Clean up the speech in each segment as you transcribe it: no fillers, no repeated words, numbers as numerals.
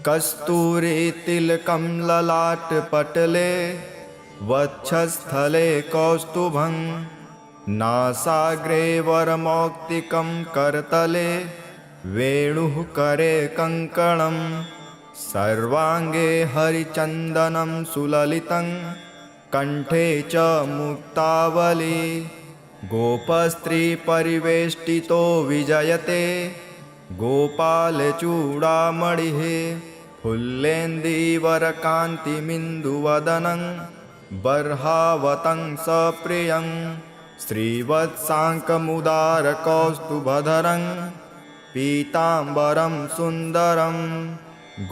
कस्तूरीतिलकं ललाटपटले वक्षस्थले कौस्तुभं नासाग्रे वरमौक्तिकं करतले वेणुः करे कङ्कणं सर्वाङ्गे हरिचन्दनं सुललितं कण्ठे च मुक्तावली गोपस्त्रीपरिवेष्टितो विजयते गोपालचूडामणिः फुल्लेन्दीवरकान्तिमिन्दुवदनं बर्हावतं सप्रियं श्रीवत्साङ्कमुदारकौस्तुभधरं पीताम्बरं सुन्दरं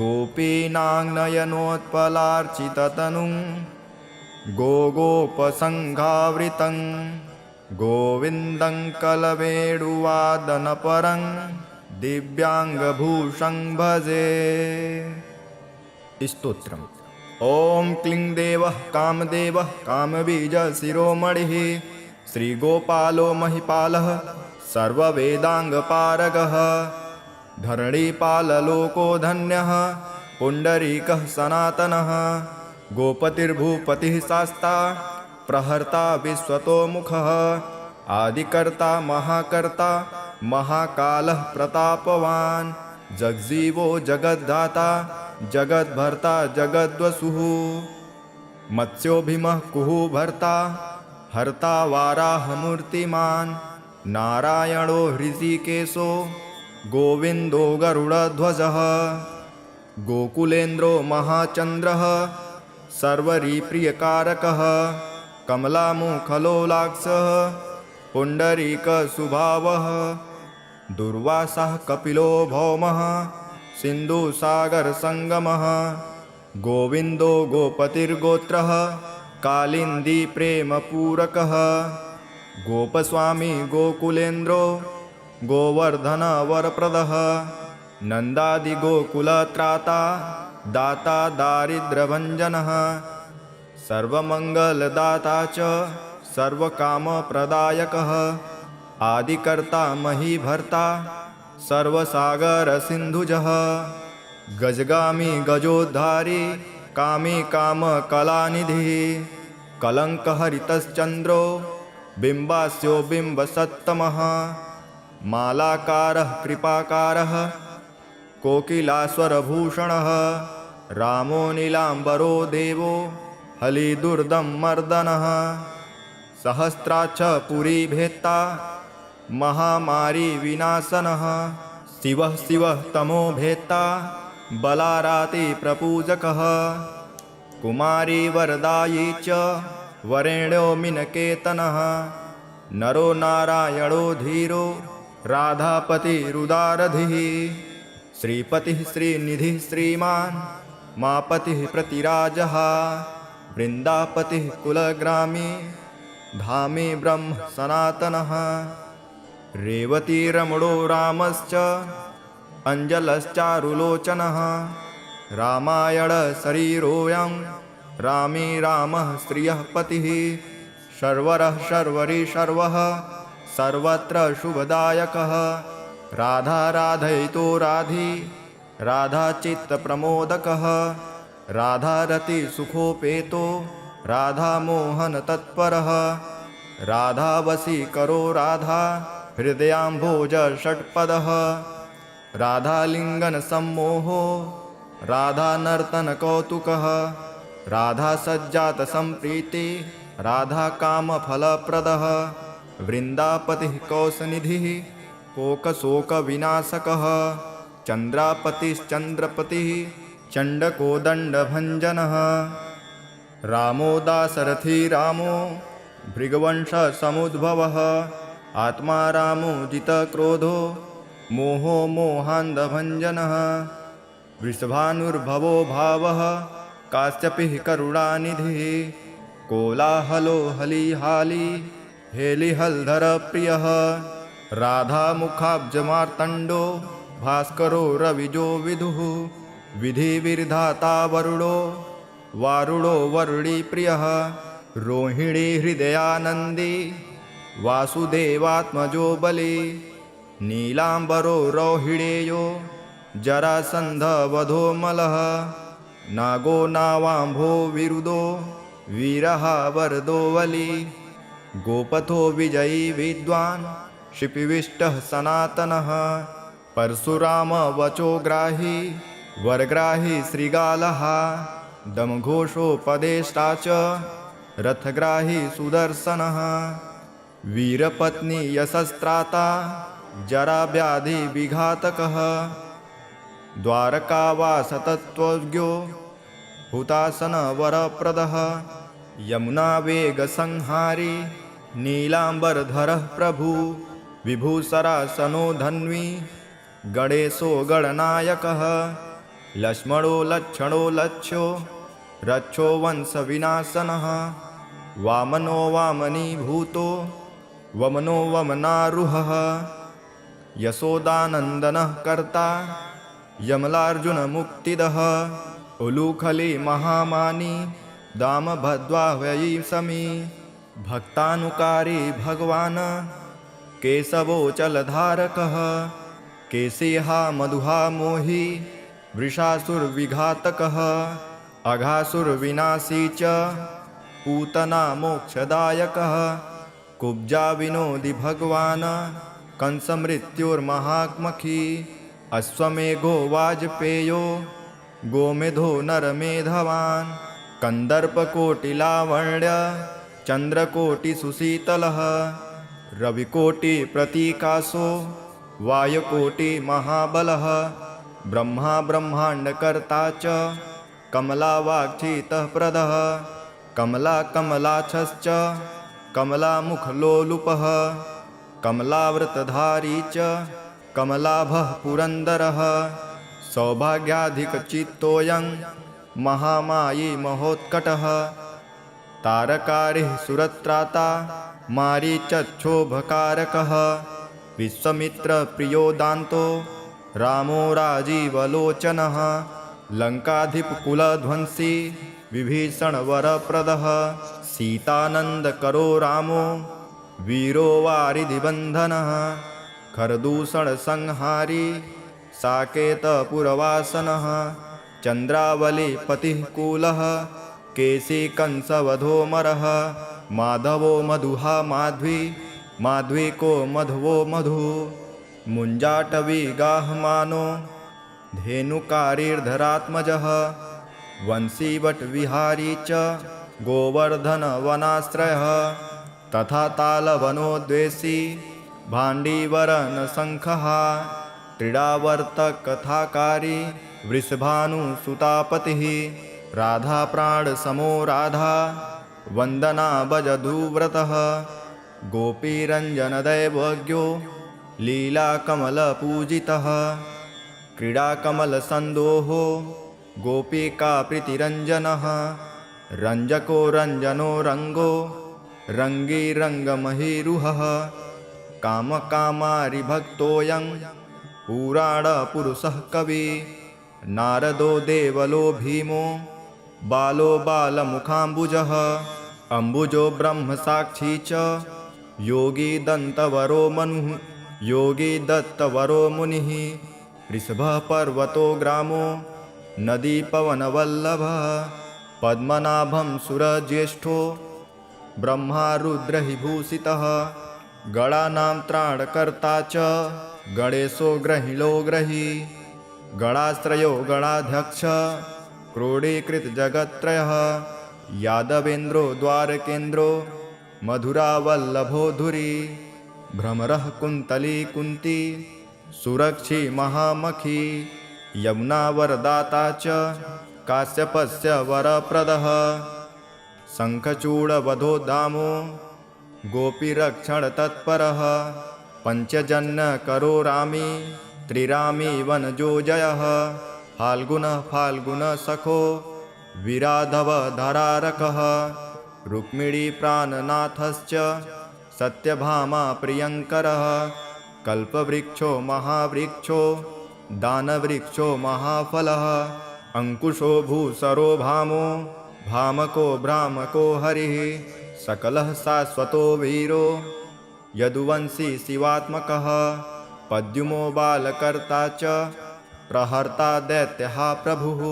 गोपीनाङ्नयनोत्पलार्चिततनुं गोगोपसङ्घावृतं गोविन्दं कलवेणुवादनपरं दिव्यांगभूषं भजे। स्तोत्रम्। ओं क्लीं देवः कामदेवः कामबीजशिरोमणिः श्रीगोपालो महिपालः सर्ववेदाङ्गपारगः धरणीपाललोको धन्यः पुण्डरीकः सनातनः गोपतिर्भूपतिः शास्ता प्रहर्ता विश्वतोमुखः आदिकर्ता महाकर्ता महाकालः प्रतापवान् जगजीवो जगद्धाता जगद्भर्ता जगद्वसुः मत्स्योभिमः कुहु भर्ता हर्ता वाराहमूर्तिमान् नारायणो हृषीकेशो गोविन्दो गरुडध्वजः गोकुलेन्द्रो महाचन्द्रः सर्वरीप्रियकारकः कमलामुखलोलाक्षः पुण्डरीकस्वभावः दुर्वासः कपिलो भौमः सिन्धुसागरसङ्गमः गोविन्दो गोपतिर्गोत्रः कालिन्दीप्रेमपूरकः गोपस्वामी गोकुलेन्द्रो गोवर्धनवरप्रदः नन्दादिगोकुलत्राता दाता दारिद्र्यभञ्जनः सर्वमङ्गलदाता च सर्वकामप्रदायकः आदिकर्ता महीभर्ता सर्वसागरसिन्धुजः गजगामी गजोद्धारी कामी कामकलानिधिः कलङ्कहरितश्चन्द्रो बिम्बास्यो बिम्बसत्तमः मालाकारः कृपाकारः कोकिलास्वरभूषणः रामो नीलाम्बरो देवो हलिदुर्दं मर्दनः सहस्राक्ष पुरीभेत्ता महामारी विनाशनः शिवः शिवः तमोभेत्ता बलाराति प्रपूजकः कुमारी वरदायी च वरेण्यो मिनकेतनः नरो नारायणो धीरो राधापतिरुदारधिः श्रीपतिः श्रीनिधिः श्रीमान् मापतिः प्रतिराजः वृन्दापतिः कुलग्रामी धामी ब्रह्म सनातनः रेवतीरमणो रामश्च अञ्जलश्चारुलोचनः रामायणशरीरोऽयं रामी रामः श्रियः पतिः शर्वरः शर्वरी शर्वः सर्वत्र शुभदायकः राधा राधयितो राधी राधाचित्तप्रमोदकः राधारतिसुखोपेतो राधामोहनतत्परः राधावशीकरो राधा हृदयाम्भोजषट्पदः राधालिङ्गनसम्मोहो राधानर्तनकौतुकः राधासज्जातसम्प्रीति राधाकामफलप्रदः वृन्दापतिः कौसनिधिः कोकशोकविनाशकः चन्द्रापतिश्चन्द्रपतिः चण्डकोदण्डभञ्जनः रामो दाशरथी रामो भृगवंशसमुद्भवः आत्मा रामो जितक्रोधो मोहो मोहान्धभञ्जनः वृषभानुर्भवो भावः काश्यपिः करुणानिधिः कोलाहलो हलिहाली हेलिहल्धरप्रियः राधामुखाब्जमार्तण्डो भास्करो रविजो विदुः विधिविर्धाता वरुणो वारुणो वरुणीप्रियः रोहिणी हृदयानन्दी वासुदेवात्मजो बली नीलाम्बरो रोहिणेयो जरासन्धवधो मलः नागो नावाम्भो विरुदो वीरः वरदो वली गोपथो विजयी विद्वान् शिपिविष्टः सनातनः परशुराम वचोग्राही वरग्राही श्रीगालः दमघोषोपदेष्टा च रथग्राही सुदर्शनः वीरपत्नी यशस्त्राता जराव्याधि विघातकः द्वारकावासतत्त्वज्ञो हुतासनवरप्रदः यमुनावेगसंहारी नीलाम्बरधरः प्रभु विभूषरासनो धन्वी गणेशो गणनायकः लक्ष्मणो लक्षणो लक्ष्यो रक्षो वंशविनाशनः वामनो वामनीभूतो वमनो वमनारुहः यशोदानन्दनः कर्ता यमलार्जुनमुक्तिदः उलूखली महामानी दामभद्वाह्वयी समी भक्तानुकारी भगवान् केशवो जलधारकः केशिहा मधुहा मोही वृषासुरविघातकः अघासुरविनाशी च पूतना मोक्षदायकः कुब्जा विनोदि भगवान् कंसमृत्युर्महात्मखी अश्वमेघो वाजपेयो गोमेधो नरमेधवान् कन्दर्पकोटिलावण्य चन्द्रकोटिसुशीतलः रविकोटिप्रतीकाशो वायुकोटिमहाबलः ब्रह्मा ब्रह्माण्डकर्ता च कमलावाक्षितः प्रदः कमलाकमलाक्षश्च कमलामुखलोलुपः कमलाव्रतधारी च कमलाभः पुरन्दरः सौभाग्याधिकचित्तोऽयं महामायी महोत्कटः तारकारिः सुरत्राता मारीचक्षोभकारकः विश्वामित्रप्रियो दान्तो रामो राजीवलोचनः लङ्काधिपकुलध्वंसी विभीषणवरप्रदः सीतानन्दकरो रामो वीरो वारिधिबन्धनः खरदूषणसंहारी साकेतपुरवासनः चन्द्रावलीपतिः कूलः केशिकंसवधोमरः माधवो मधुहा माध्वी माध्वीको मधवो मधु मुञ्जाटवीगाहमानो धेनुकारीर्धरात्मजः वंशीवटविहारी च गोवर्धनवनाश्रयः तथा तालवनोद्वेषी भाण्डीवरनशङ्खः क्रीडावर्तकथाकारी वृषभानुसुतापतिः राधाप्राणसमो राधा वन्दना भजधूव्रतः गोपीरञ्जनदैवज्ञो लीलाकमलपूजितः क्रीडाकमलसन्दोहो गोपिकाप्रीतिरञ्जनः रञ्जको रञ्जनो रङ्गो रङ्गीरङ्गमहीरुहः कामकामारिभक्तोऽयं पुराणपुरुषः कवि नारदो देवलो भीमो बालो बालमुखाम्बुजः अम्बुजो ब्रह्मसाक्षी च योगी दन्तवरो मनुः योगी दत्तवरो मुनिः ऋषभः पर्वतो ग्रामो नदी पवनवल्लभः पद्मनाभं सुरज्येष्ठो ब्रह्मा रुद्रहिभूषितः गणानां त्राणकर्ता च गणेशो ग्रहिणो ग्रही गणाश्रयो गणाध्यक्ष क्रोडीकृतजगत्त्रयः यादवेन्द्रो द्वारकेन्द्रो मधुरावल्लभो धुरी भ्रमरः कुन्तली कुन्ती सुरक्षी महामखी यमुनावरदाता च काश्यपस्य वरप्रदः शङ्खचूडवधो दामो गोपीरक्षणतत्परः पञ्चजन्यकरो रामी त्रिरामी वनजोजयः फाल्गुनः फाल्गुनसखो विराधवधरारकः रुक्मिणीप्राणनाथश्च सत्यभामा प्रियङ्करः कल्पवृक्षो महावृक्षो दानवृक्षो महाफलः अंकुशो भूसरो भामो भामको भ्रामको हरिः सकलः शाश्वतो वीरो यदुवंशी शिवात्मकः पद्युमो बालकर्ता च प्रहर्ता दैत्यः प्रभुः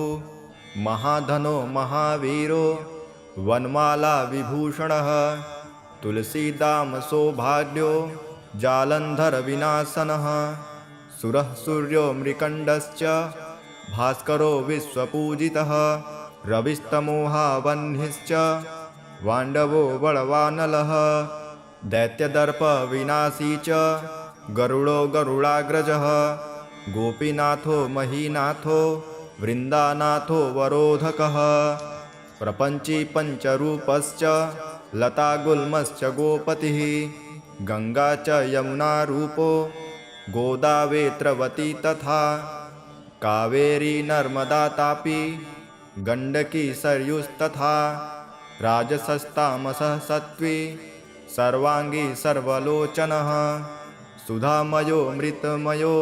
महाधनो महावीरो वनमाला विभूषणः तुलसीदाम सौभाग्यो जालंधर विनाशनः सुरः सूर्यो मृकण्डश्च भास्करो विश्वपूजितः रविस्तमोहावह्निश्च वाण्डवो बलवानलः दैत्यदर्प विनाशी च गरुडो गरुडाग्रजः गोपीनाथो महीनाथो वृन्दानाथो वरोधकः प्रपञ्ची पञ्चरूपश्च लतागुल्मश्च गोपतिः गङ्गा च यमुना रूपो गोदावेत्रवती तथा कावेरी नर्मदा तापी गण्डकी सरयुस्तथा राजसस्तामसः सत्त्वी सर्वांगी सर्वलोचनः सुधामयो मृतमयो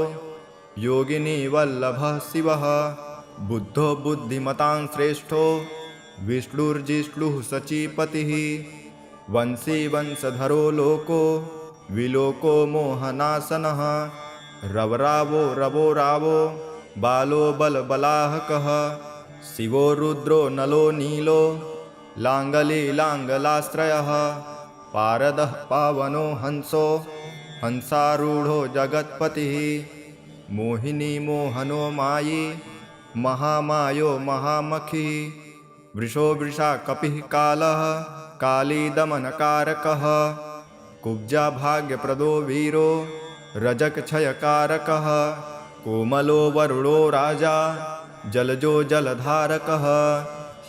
योगिनी वल्लभः शिवः बुद्धो बुद्धिमतां श्रेष्ठो विष्णुर्जिष्णुः सचीपतिः वंशी वंशधरो लोको विलोको मोहनाशनः रवरावो रवो रावो बालो बलबलाहकः शिवो रुद्रो नलो नीलो लाङ्गली लाङ्गलाश्रयः पारदः पावनो हंसो हंसारूढो जगत्पतिः मोहिनी मोहनो मायी महामायो महामखी वृषो वृषा कपिः कालः काली दमनकारकः कुब्जा भाग्यप्रदो वीरो रजकक्षयकारकः कोमलो वरुणो राजा जलजो जलधारकः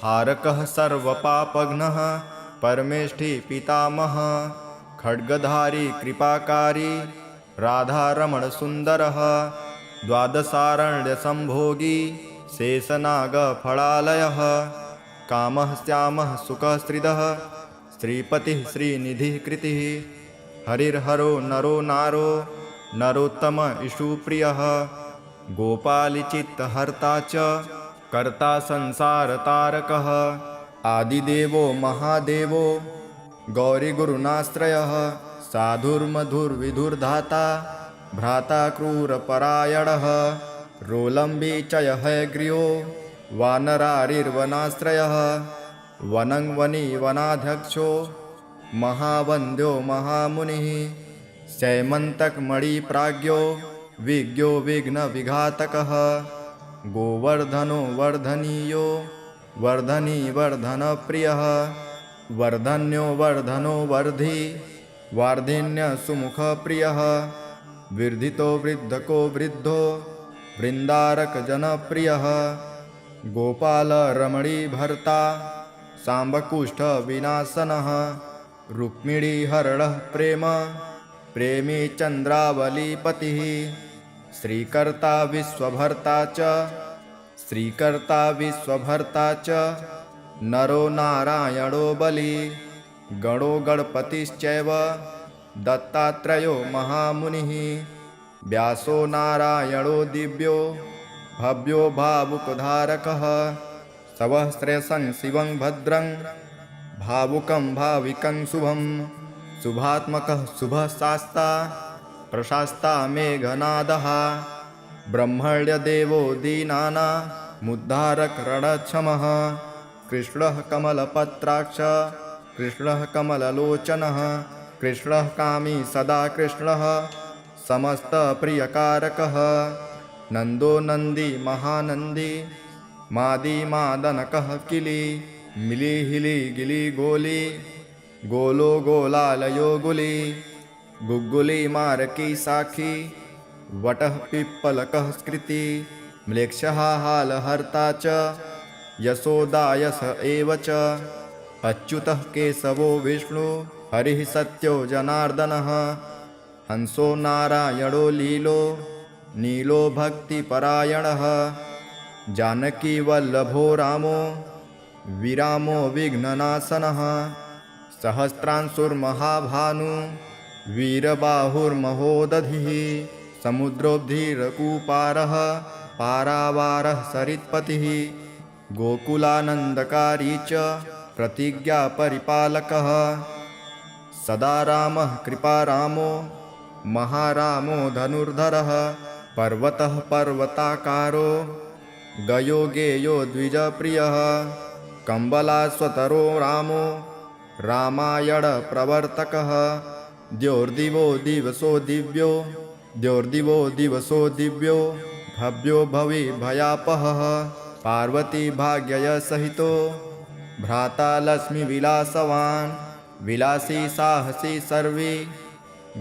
हारकः सर्वपापघ्नः परमेष्ठी पितामहः खड्गधारी कृपाकारी राधारमणसुन्दरः द्वादशारण्यसम्भोगी शेषनागफलालयः कामः श्यामः सुखस्त्रिदः श्रीपतिः श्रीनिधिः कृतिः हरिर्हरो नरो नारो नरोत्तम इषुप्रियः गोपालिचित्तहर्ता च कर्ता संसारतारकः आदिदेवो महादेवो गौरीगुरुनाश्रयः साधुर्मधुर्विधुर्धाता भ्राता क्रूरपरायणः रोलम्बी च हयग्रीयो वानरारिर्वनाश्रयः वनं वनी वनाध्यक्षो महावन्द्यो महामुनिः शैमन्तकमणिप्राज्ञो विज्ञो विघ्नविघातकः गोवर्धनो वर्धनीयो वर्धनी वर्धनप्रियः वर्धन्यो वर्धनो वर्धी वार्धिन्यसुमुखप्रियः वर्धितो वृद्धको वृद्धो वृन्दारकजनप्रियः गोपालरमणीभर्ता साम्बकुष्ठविनाशनः रुक्मिणीहरणः प्रेम प्रेमी चन्द्रावलीपतिः श्रीकर्ता विश्वभर्ता च नरो नारायणो बली गणो गणपतिश्चैव दत्तात्रेयो महामुनिः व्यासो नारायणो दिव्यो भव्यो भावुकधारकः सहस्रशं शिवं भद्रं भावुकं भाविकं शुभं शुभात्मकः शुभशास्ता प्रशास्ता मेघनादः ब्रह्मण्यदेवो दीनानामुद्धारक रणक्षमः कृष्णः कमलपत्राक्ष कृष्णः कमललोचनः कृष्णः कामी सदा कृष्णः समस्तप्रियकारकः नन्दो नन्दी महानन्दी मादी मादनकः किली मिली हिली गिली गोली गोलो गोलालयो गुली गुग्गुली मारकी साखी वटः पिप्पलकः स्कृति म्लेच्छः हालहर्ता च यशोदायस एव च अच्युतः केशवो विष्णु हरिः सत्यो जनार्दनः हंसो नारायणो लीलो नीलो भक्तिपरायणः जानकी वल्लभो रामो विरामो विघ्ननाशनः सहस्रांशुर्महाभानु वीरबाहुर्महोदधिः समुद्रोब्धिरकूपारः पारावारः सरित्पतिः गोकुलानन्दकारी च प्रतिज्ञापरिपालकः सदा रामः कृपारामो महारामो धनुर्धरः पर्वतः पर्वताकारो गयो गेयो द्विजप्रियः कम्बलाश्वतरो रामो रामायणप्रवर्तकः द्योर्दिवो दिवसो दिव्यो द्योर्दिवो दिवसो दिव्यो भव्यो भवि भयापहः पार्वती भाग्ययसहितो भ्राता लक्ष्मीविलासवान् विलासी साहसी सर्वे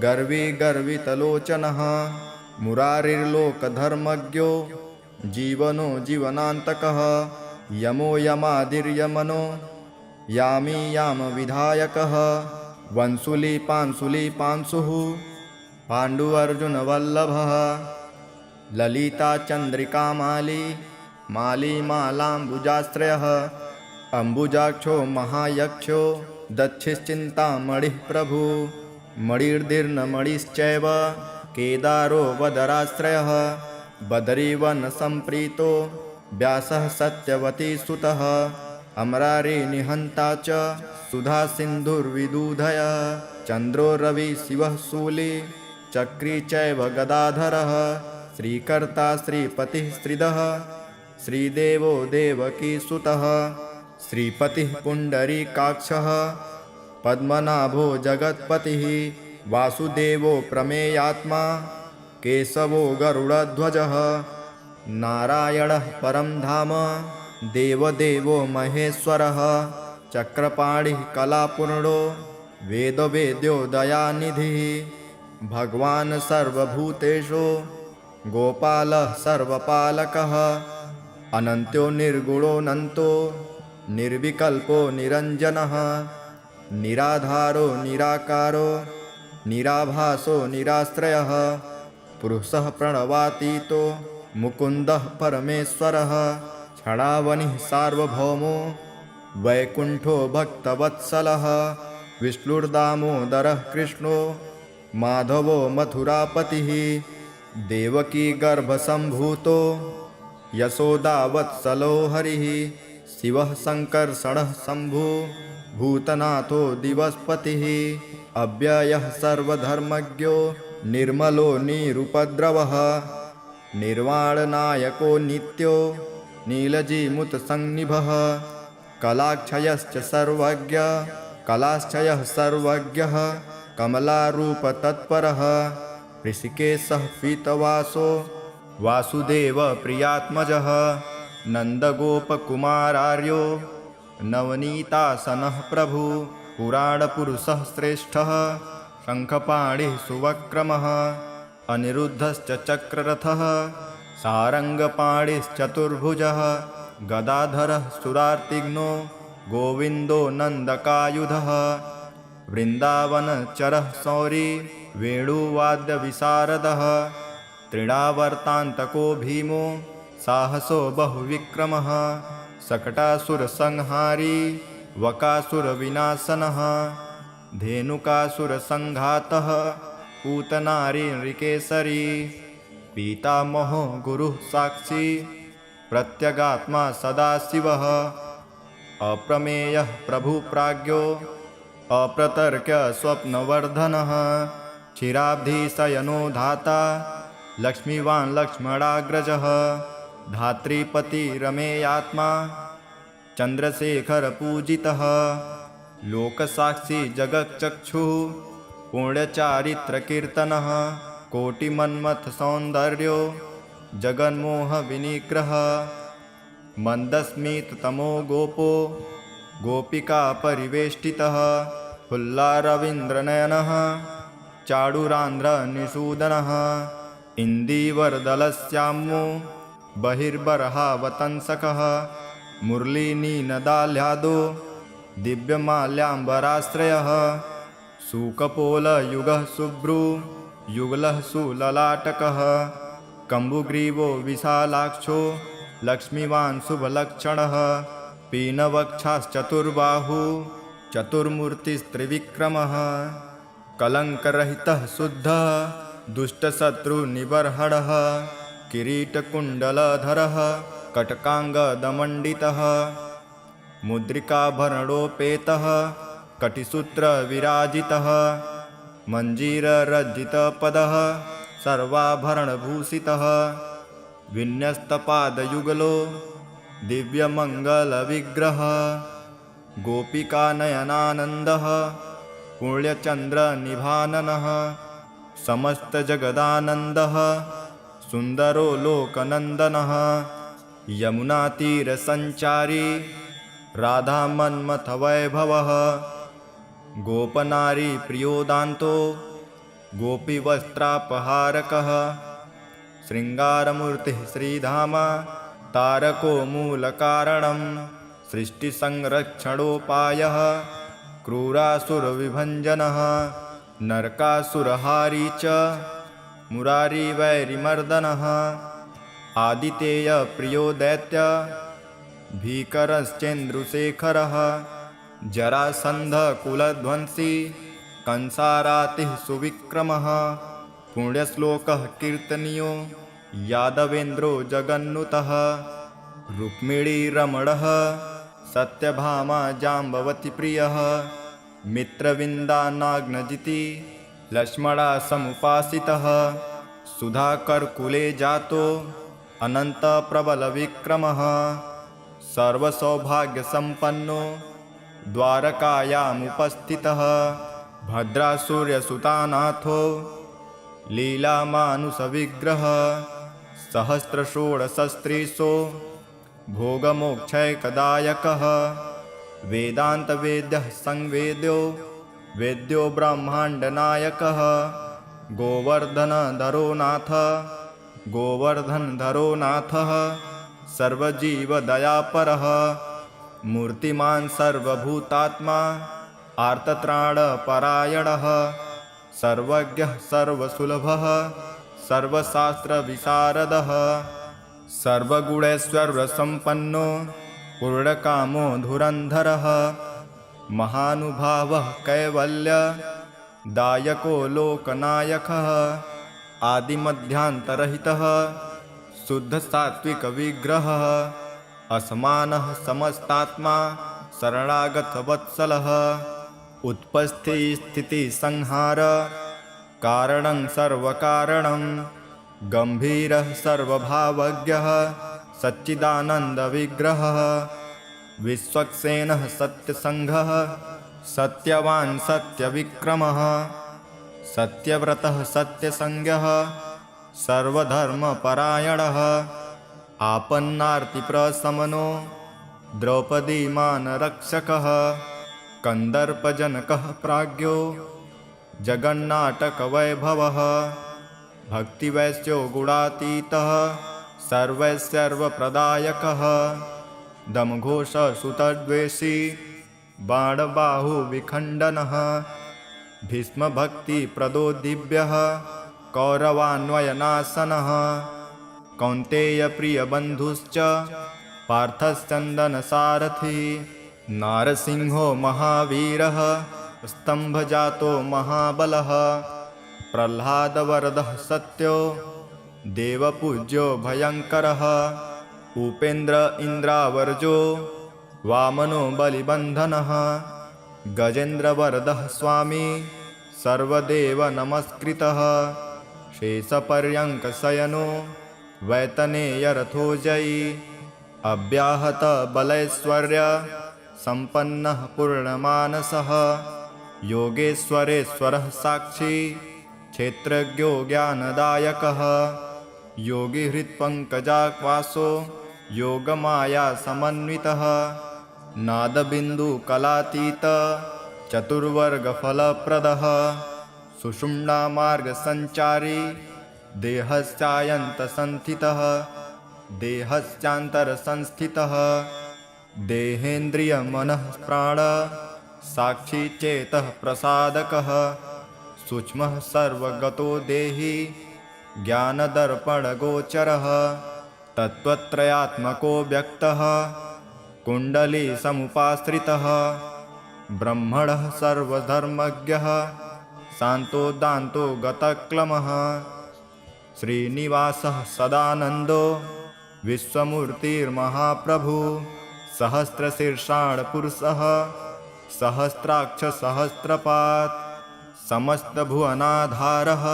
गर्वी गर्वितलोचनः मुरारिर्लोकधर्मज्ञो जीवनो जीवनान्तकः यमो यमादिर्यमनो यामी यामविधायकः वंशुली पांशुः पाण्डुर्जुनवल्लभः ललिता चन्द्रिका माली माली मालाम्बुजाश्रयः अम्बुजाक्षो महायक्षो दक्षिश्चिन्तामणिः प्रभु मणिर्दीर्णमणिश्चैव केदारो वदराश्रयः बदरीवनसम्प्रीतो व्यासः सत्यवतीसुतः अमरारी निहन्ता च सुधा सिन्धुर्विदुधय चन्द्रो रवि शिवः शूली चक्री चैव गदाधरः श्रीकर्ता श्रीपतिः श्रीधः श्रीदेवो देवकीसुतः श्रीपतिः पुण्डरीकाक्षः पद्मनाभो जगत्पतिः वासुदेवो प्रमेयात्मा केशवो गरुडध्वजः नारायणः परं धाम देवदेवो महेश्वरः चक्रपाणिः कलापूर्णो वेदवेद्यो दयानिधिः भगवान् सर्वभूतेषु गोपालः सर्वपालकः अनन्तो निर्गुणोऽनन्तो निर्विकल्पो निरञ्जनः निराधारो निराकारो निराभासो निराश्रयः पुरुषः प्रणवातीतो मुकुन्दः परमेश्वरः क्षणावनिः सार्वभौमो वैकुण्ठो भक्तवत्सलः विष्णुर्दामोदरः कृष्णो माधवो मथुरापतिः देवकी गर्भसम्भूतो यशोदावत्सलो हरिः शिवः सङ्कर्षणः शम्भु भूतनाथो दिवस्पतिः अव्ययः सर्वधर्मज्ञो निर्मलो निरुपद्रवः निर्वाणनायको नित्यो नीलजीमुतसन्निभः कलाक्षयश्च सर्वज्ञः कमलारूपतत्परः ऋषिकेशः पीतवासो वासुदेवप्रियात्मजः नन्दगोपकुमारार्यो नवनीतासनः प्रभु पुराणपुरुषः श्रेष्ठः शङ्खपाणिः सुवक्रमः अनिरुद्धश्च चक्ररथः सारङ्गपाणिश्चतुर्भुजः गदाधरः सुरार्तिघ्नो गोविन्दो नन्दकायुधः वृन्दावनचरः सौरी वेणुवाद्यविशारदः तृणावर्तान्तको भीमो साहसो बहुविक्रमः शकटासुरसंहारी वकासुरविनाशनः धेनुकासुरसङ्घातः पूतनारी नृकेसरी पीतामहो गुरुः साक्षी प्रत्यगात्मा सदाशिवः अप्रमेयः प्रभुप्राज्ञो अप्रतर्क्य स्वप्नवर्धनः क्षीराब्धिशयनो धाता लक्ष्मीवान् लक्ष्मणाग्रजः धात्रीपतिरमेयात्मा चन्द्रशेखरपूजितः लोकसाक्षी जगच्चक्षुः पुण्यचारित्रकीर्तनः कोटिमन्मथसौन्दर्यो जगन्मोहविनिग्रहः मन्दस्मिततमो गोपो गोपिकापरिवेष्टितः हुल्लारवीन्द्रनयनः चाडुरान्ध्रनिषूदनः इन्दीवरदलश्यामो बहिर्बर्हावतंसकः मुरलीनीनदाह्लादो दिव्यमाल्याम्बराश्रयः शुकपोलयुगः शुभ्रू युगलः सुललाटकः कम्बुग्रीवो विशालाक्षो लक्ष्मीवान् शुभलक्षणः पीनवक्षाश्चतुर्बाहु चतुर्मूर्तिस्त्रिविक्रमः कलङ्करहितः शुद्धः दुष्टशत्रुनिबर्हणः किरीटकुण्डलधरः कटकाङ्गदमण्डितः मुद्रिकाभरणोपेतः कटिसूत्रविराजितः मञ्जीररज्जितपदः सर्वाभरणभूषितः विन्यस्तपादयुगलो दिव्यमङ्गलविग्रहः गोपिकानयनानन्दः पुण्यचन्द्रनिभाननः समस्तजगदानन्दः सुन्दरो लोकनन्दनः यमुनातीरसञ्चारी राधामन्मथवैभवः गोपनारी प्रियोदान्तो गोपीवस्त्रापहारकः शृङ्गारमूर्तिः श्रीधाम तारको मूलकारणं सृष्टिसंरक्षणोपायः क्रूरासुरविभञ्जनः नरकासुरहारी च मुरारिवैरिमर्दनः आदितेयप्रियो दैत्य भीकरश्चेन्द्रशेखरः जरासन्धकुलध्वंसी कंसारातिः सुविक्रमः पुण्यश्लोकः कीर्तनीयो यादवेन्द्रो जगन्नुतः रुक्मिणीरमणः सत्यभामा जाम्बवती प्रियः मित्रविन्दानाग्नजिति लक्ष्मणासमुपासितः सुधाकरकुले जातो अनन्तप्रबलविक्रमः सर्वसौभाग्यसम्पन्नो द्वारकायामुपस्थितः भद्रासूर्यसुतानाथो लीलामानुषविग्रहः सहस्रषोडशस्त्रीशो भोगमोक्षैकदायकः वेदान्तवेद्यः संवेद्यो वेद्यो ब्रह्माण्डनायकः गोवर्धनधरो नाथ गोवर्धनधरो नाथः सर्वजीवदयापरः मूर्तिमान् सर्वभूतात्मा आर्तत्राणपरायणः सर्वज्ञः सर्वसुलभः सर्वशास्त्रविशारदः सर्वगुणैश्वर्यसम्पन्नो पूर्णकामो धुरन्धरः महानुभावः कैवल्यदायको लोकनायकः आदिमध्यान्तरहितः शुद्धसात्विकविग्रहः असमानः समस्तात्मा शरणागतवत्सलः उत्पत्तिस्थितिसंहार कारणं सर्वकारणं गम्भीरः सर्वभावज्ञः सच्चिदानन्दविग्रहः विश्वक्सेनः सत्यसङ्घः सत्यवान् सत्यविक्रमः सत्यव्रतः सत्यसंज्ञः सर्वधर्मपरायणः आपन्नार्तिप्रशमनो द्रौपदीमानरक्षकः कन्दर्पजनकः प्राज्ञो जगन्नाटकवैभवः भक्तिवैश्यो गुणातीतः सर्वैश्वर्यप्रदायकः दमघोषसुतद्वेषी बाणबाहुविखण्डनः भीष्मभक्तिप्रदो दिव्यः कौरवान्वयनाशनः कौन्तेयप्रियबन्धुश्च पार्थश्चन्दनसारथी नारसिंहो महावीरः स्तम्भजातो महाबलः प्रह्लादवरदः सत्यो देवपूज्यो भयङ्करः उपेन्द्र इन्द्रावर्जो वामनो बलिबन्धनः गजेन्द्रवरदः स्वामी सर्वदेवनमस्कृतः शेषपर्यङ्कशयनो वैतनेयरथोजयी अव्याहतबलैश्वर्य सम्पन्नः पूर्णमानसः योगेश्वरेश्वरः साक्षी क्षेत्रज्ञो ज्ञानदायकः योगिहृत्पङ्कजावासो योगमायासमन्वितः नादबिन्दुकलातीत चतुर्वर्गफलप्रदः सुषुम्नामार्गसञ्चारी देहस्यान्तसंस्थितः देहस्यान्तरसंस्थितः देहेन्द्रियमनः प्राण साक्षी चेतः प्रसादकः सूक्ष्मः सर्वगतो देही ज्ञानदर्पणगोचरः तत्त्वत्रयात्मको व्यक्तः कुण्डलीसमुपाश्रितः ब्रह्मणः सर्वधर्मज्ञः शान्तो दान्तो गतक्लमः श्रीनिवासः सदानन्दो विश्वमूर्तिर्महाप्रभु सहस्रशीर्षाणपुरुषः सहस्राक्षसहस्रपात् समस्तभुवनाधारः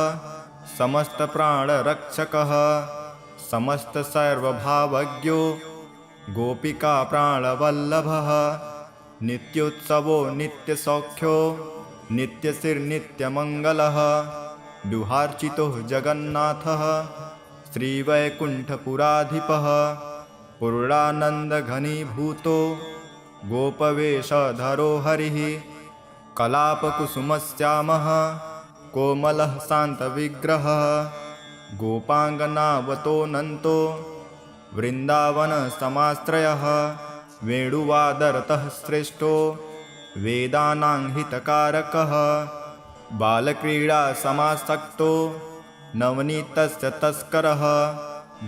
समस्त प्राणरक्षकः समस्त सर्वभावज्ञो गोपिका प्राणवल्लभः नित्योत्सवो नित्यसौख्यो नित्यश्रीर्नित्यमङ्गलः दुहार्चितो जगन्नाथः श्रीवैकुण्ठपुराधिपः पूर्णानन्दघनीभूतो गोपवेशधरो हरिः कलापकुसुमश्यामः कोमलः शान्तविग्रहः गोपाङ्गनावतोऽनन्तो वृन्दावनसमाश्रयः वेणुवादरतः श्रेष्ठो वेदानां हितकारकः बालक्रीडासमासक्तो नवनीतस्य तस्करः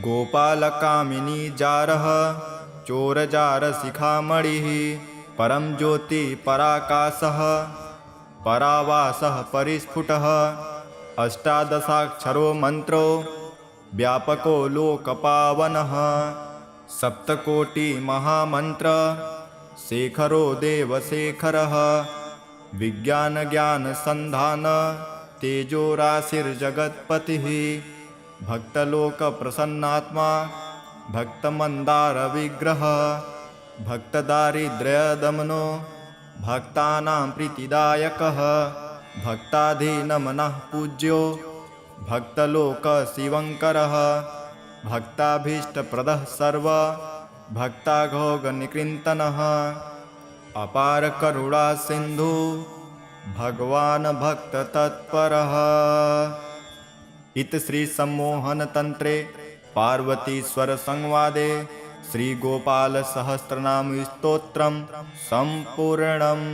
गोपालकामिनीजारः चोरजारशिखामणिः परं ज्योतिपराकाशः परावासः परिस्फुटः अष्टादशाक्षरो मन्त्रो व्यापको लोकपावनः सप्तकोटिमहामन्त्र शेखरो देवशेखरः विज्ञानज्ञानसन्धान तेजोराशिर्जगत्पतिः भक्तलोकप्रसन्नात्मा भक्तमन्दारविग्रहः भक्तदारिद्र्यदमनो भक्तानां प्रीतिदायकः भक्ताधीनमनः पूज्यो भक्तलोकशिवङ्करः भक्ताभीष्टप्रदः सर्व भक्ताघोगनिकृन्तनः अपारकरुणासिन्धु भगवान् भक्ततत्परः। इति श्रीसम्मोहनतन्त्रे पार्वतीश्वरसंवादे श्रीगोपालसहस्रनामस्तोत्रं सम्पूर्णम्।